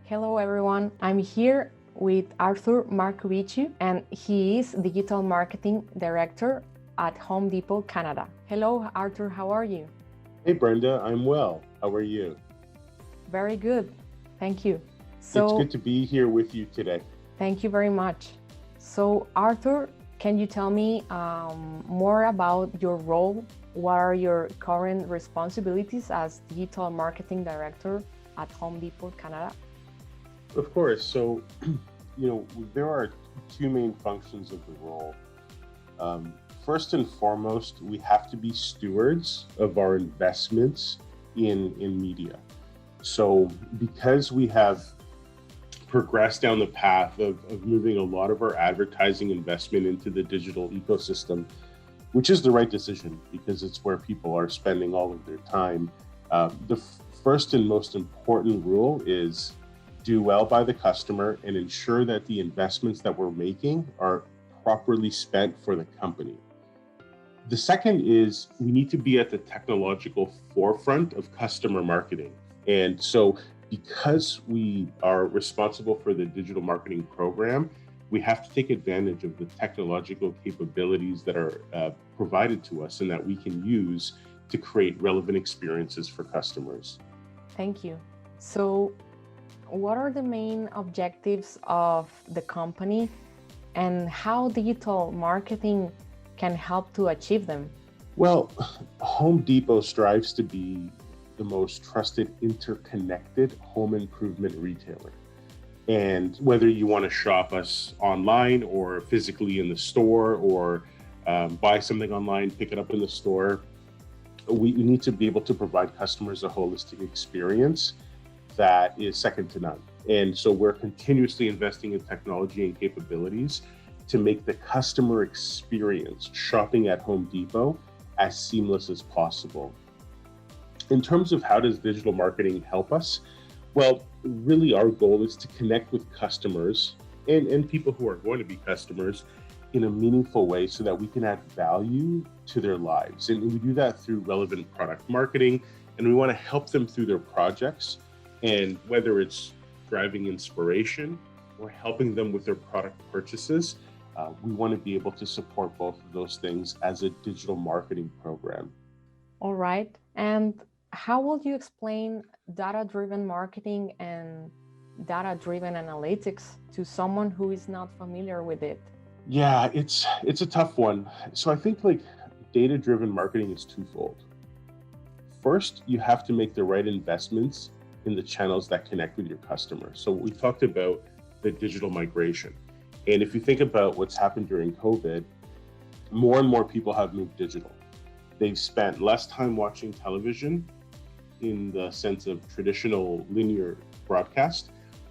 Hello everyone, I'm here with Arthur Marcoviciu and he is Digital Marketing Director at Home Depot, Canada. Hello Arthur, how are you? Hey Brenda, I'm well. How are you? Very good, thank you. It's So, good to be here with you today. thank you very much. So Arthur, can you tell me more about your role? What are your current responsibilities as Digital Marketing Director at Home Depot, Canada? Of course. So, there are two main functions of the role. Um, First and foremost, we have to be stewards of our investments in media. So, because we have progressed down the path of moving a lot of our advertising investment into the digital ecosystem, which is the right decision because it's where people are spending all of their time. The first and most important rule is do well by the customer and ensure that the investments that we're making are properly spent for the company. The second is we need to be at the technological forefront of customer marketing. And so, because we are responsible for the digital marketing program, we have to take advantage of the technological capabilities that are provided to us and that we can use to create relevant experiences for customers. Thank you. So, what are the main objectives of the company and how digital marketing can help to achieve them? Well, Home Depot strives to be the most trusted, interconnected home improvement retailer. And whether you want to shop us online or physically in the store or buy something online, pick it up in the store, we need to be able to provide customers a holistic experience that is second to none. And so we're continuously investing in technology and capabilities to make the customer experience shopping at Home Depot as seamless as possible. In terms of how does digital marketing help us? Well, really our goal is to connect with customers and people who are going to be customers in a meaningful way so that we can add value to their lives. And we do that through relevant product marketing, and we want to help them through their projects. And whether it's driving inspiration or helping them with their product purchases, we want to be able to support both of those things as a digital marketing program. All right. And how would you explain data-driven marketing and data-driven analytics to someone who is not familiar with it? Yeah, it's a tough one. So I think data-driven marketing is twofold. First, you have to make the right investments in the channels that connect with your customers. So we talked about the digital migration. And if you think about what's happened during COVID, more and more people have moved digital. They've spent less time watching television in the sense of traditional linear broadcast,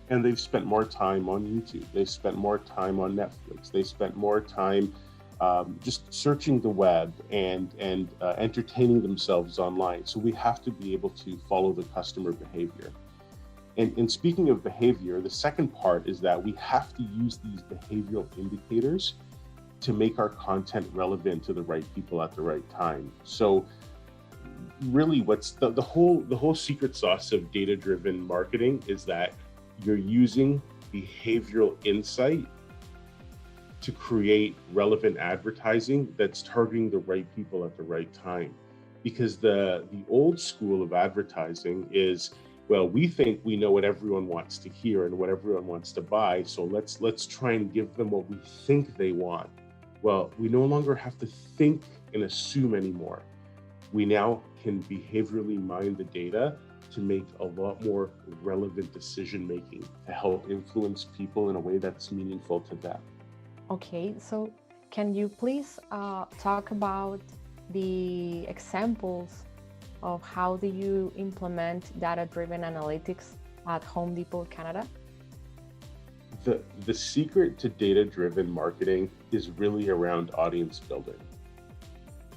and they've spent more time on YouTube. They've spent more time on Netflix. They spent more time just searching the web and entertaining themselves online. So we have to be able to follow the customer behavior. And speaking of behavior, the second part is that we have to use these behavioral indicators to make our content relevant to the right people at the right time. So really what's the whole secret sauce of data-driven marketing is that you're using behavioral insight to create relevant advertising that's targeting the right people at the right time. Because the old school of advertising is, well, we think we know what everyone wants to hear and what everyone wants to buy, so let's try and give them what we think they want. Well, we no longer have to think and assume anymore. We now can behaviorally mine the data to make a lot more relevant decision making to help influence people in a way that's meaningful to them. Okay, so can you please talk about the examples of how do you implement data-driven analytics at Home Depot, Canada? The secret to data-driven marketing is really around audience building.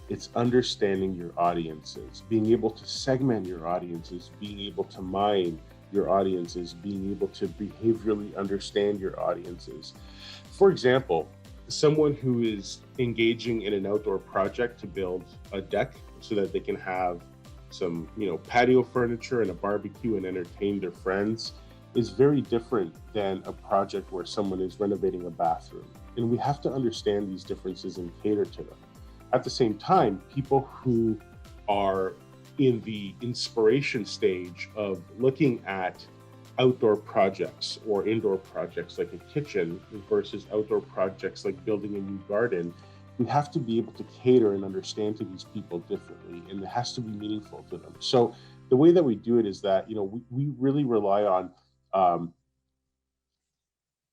It's understanding your audiences, being able to segment your audiences, being able to mine your audiences, being able to behaviorally understand your audiences. For example, someone who is engaging in an outdoor project to build a deck so that they can have some, patio furniture and a barbecue and entertain their friends. is very different than a project where someone is renovating a bathroom. And we have to understand these differences and cater to them. At the same time, people who are in the inspiration stage of looking at outdoor projects or indoor projects like a kitchen versus outdoor projects like building a new garden, we have to be able to cater and understand to these people differently, and it has to be meaningful to them. So the way that we do it is that, we really rely on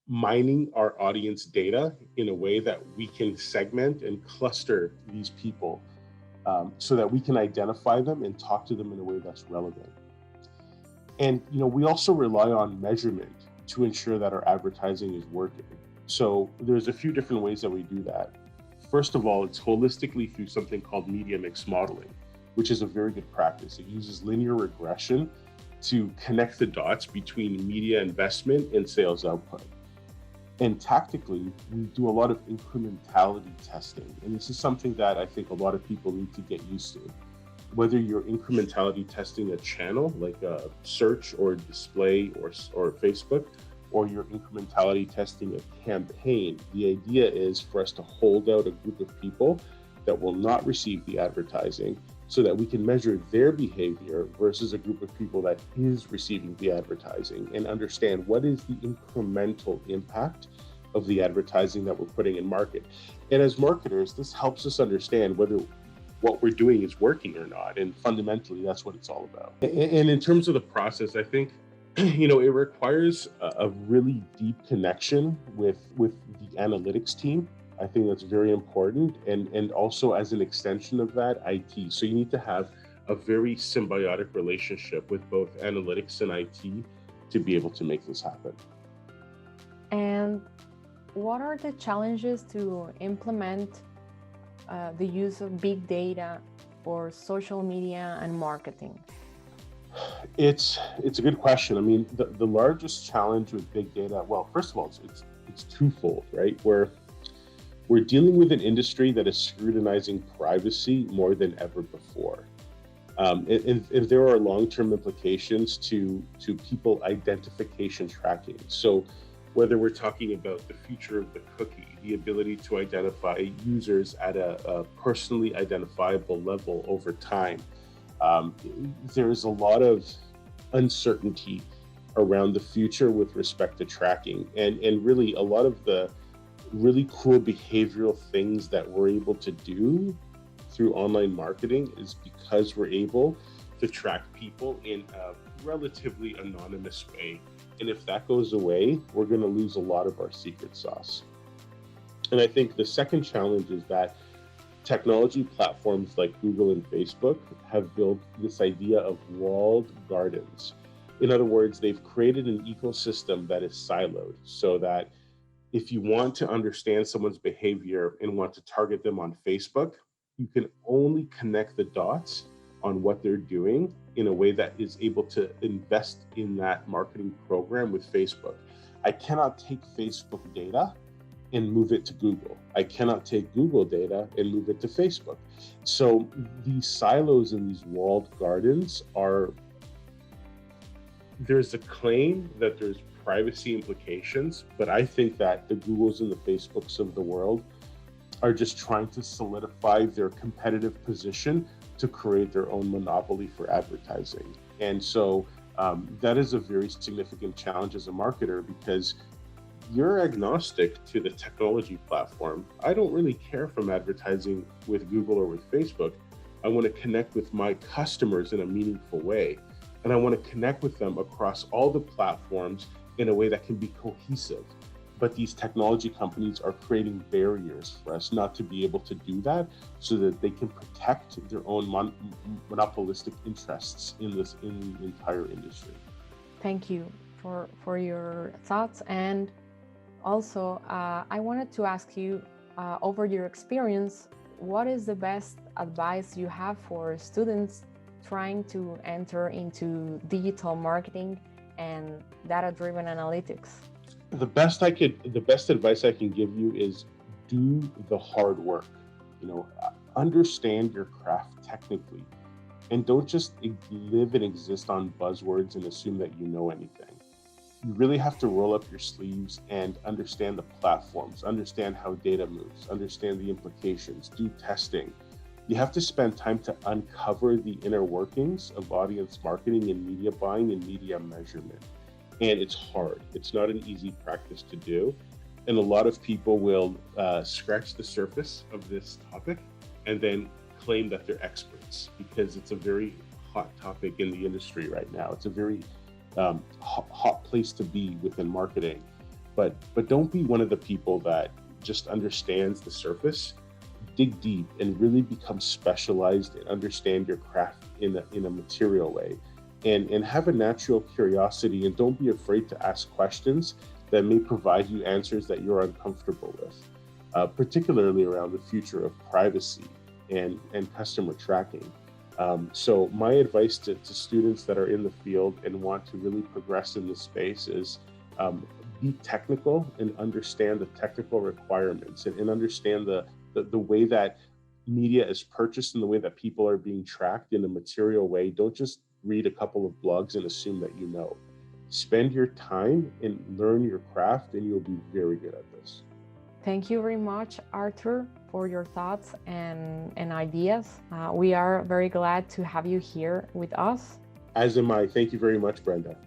mining our audience data in a way that we can segment and cluster these people, so that we can identify them and talk to them in a way that's relevant. And we also rely on measurement to ensure that our advertising is working. So there's a few different ways that we do that. First of all, it's holistically through something called media mix modeling, which is a very good practice. It uses linear regression to connect the dots between media investment and sales output. And tactically, we do a lot of incrementality testing. And this is something that I think a lot of people need to get used to. Whether you're incrementality testing a channel like a search or display or Facebook, or you're incrementality testing a campaign, the idea is for us to hold out a group of people that will not receive the advertising so that we can measure their behavior versus a group of people that is receiving the advertising and understand what is the incremental impact of the advertising that we're putting in market. And as marketers, this helps us understand whether what we're doing is working or not. And fundamentally, that's what it's all about. And in terms of the process, I think, it requires a really deep connection with the analytics team. I think that's very important. And also as an extension of that, IT. So you need to have a very symbiotic relationship with both analytics and IT to be able to make this happen. And what are the challenges to implement the use of big data for social media and marketing? It's a good question. I mean, the largest challenge with big data, well, first of all, it's twofold, right? We're dealing with an industry that is scrutinizing privacy more than ever before. And there are long-term implications to people identification tracking. So whether we're talking about the future of the cookie, the ability to identify users at a personally identifiable level over time, there's a lot of uncertainty around the future with respect to tracking. And really a lot of the really cool behavioral things that we're able to do through online marketing is because we're able to track people in a relatively anonymous way. And if that goes away, we're going to lose a lot of our secret sauce. And I think the second challenge is that technology platforms like Google and Facebook have built this idea of walled gardens. In other words, they've created an ecosystem that is siloed so that if you want to understand someone's behavior and want to target them on Facebook, you can only connect the dots on what they're doing in a way that is able to invest in that marketing program with Facebook. I cannot take Facebook data and move it to Google. I cannot take Google data and move it to Facebook. So these silos and these walled gardens there's a claim that there's privacy implications, but I think that the Googles and the Facebooks of the world are just trying to solidify their competitive position to create their own monopoly for advertising. And so that is a very significant challenge as a marketer, because you're agnostic to the technology platform. I don't really care if I'm advertising with Google or with Facebook. I want to connect with my customers in a meaningful way. And I want to connect with them across all the platforms in a way that can be cohesive. But these technology companies are creating barriers for us not to be able to do that, so that they can protect their own monopolistic interests in the entire industry. Thank you for your thoughts. And also, I wanted to ask you, over your experience, what is the best advice you have for students trying to enter into digital marketing and data-driven analytics? The best advice I can give you is do the hard work. Understand your craft technically, and don't just live and exist on buzzwords and assume that you know anything. you really have to roll up your sleeves and understand the platforms, understand how data moves, understand the implications, do testing. You have to spend time to uncover the inner workings of audience marketing and media buying and media measurement. And it's hard. It's not an easy practice to do. And a lot of people will scratch the surface of this topic and then claim that they're experts because it's a very hot topic in the industry right now. It's a very hot place to be within marketing. But don't be one of the people that just understands the surface. Dig deep and really become specialized and understand your craft in a material way. And have a natural curiosity, and don't be afraid to ask questions that may provide you answers that you're uncomfortable with, particularly around the future of privacy and customer tracking. So my advice to students that are in the field and want to really progress in this space is be technical and understand the technical requirements and understand the way that media is purchased and the way that people are being tracked in a material way. Don't just read a couple of blogs and assume that you know. Spend your time and learn your craft, and you'll be very good at this. Thank you very much, Arthur, for your thoughts and ideas. We are very glad to have you here with us. As am I. Thank you very much, Brenda.